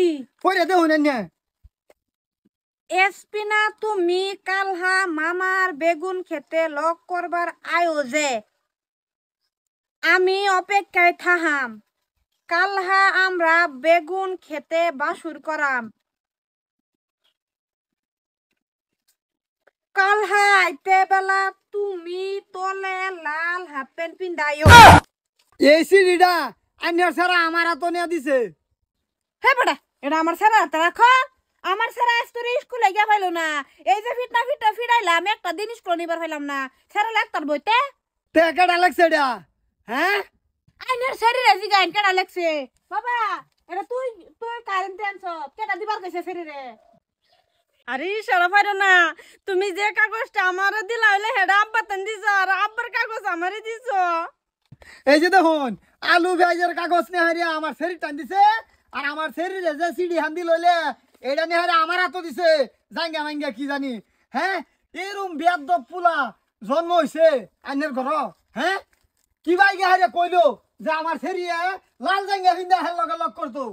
কি পরে দেখুন এনে এসপিনা তুমি কালহা মামার বেগুন খেতে লক করবার আয়োজে আমি অপেক্ষায় থাহাম কালহা আমরা বেগুন খেতে বাসুর করাম কালহা আইতে বেলা তুমি তলে লাল হাফ প্যান্ট পিন্দাইও এই সিডিটা আন্যার সারা আমার হাতে নিয়ে দিছে হে বেটা এটা আমার সারা হাতে রাখো আমার সারা আজ তোর স্কুলে গিয়া পাইলো না এই যে ফিটা ফিরাইলাম একটা দিন স্কুল নিবার পাইলাম না সারা লাগতার বইতে তে কেডা লাগছে এটা হ্যাঁ আইনের শরীরে জিগাইন কেডা লাগছে বাবা এটা তুই তুই কারেন্ট আনছ কেডা দিবার কইছে শরীরে আরে সারা পারো না তুমি যে কাগজটা আমারে দিলা হইলে হেডা আব্বা তেন দিছ আর আব্বার কাগজ আমারে দিছ এই যে দেখুন আলু পেঁয়াজের কাগজ নিয়ে হারিয়া আমার শরীর টান দিছে আর আমার শরীরে যে সিডি হান্দি লইলে এটা নিয়ে হারিয়া আমার হাতও দিছে জাঙ্গা মাঙ্গা কি জানি হ্যাঁ এরম বেয়াদব পুলা জন্ম হইছে আইনের ঘর হ্যাঁ কি বাইকে হারিয়া কইলো যে আমার শরীরে লাল জাঙ্গা ভিন্দা হেল লগে লগ করতো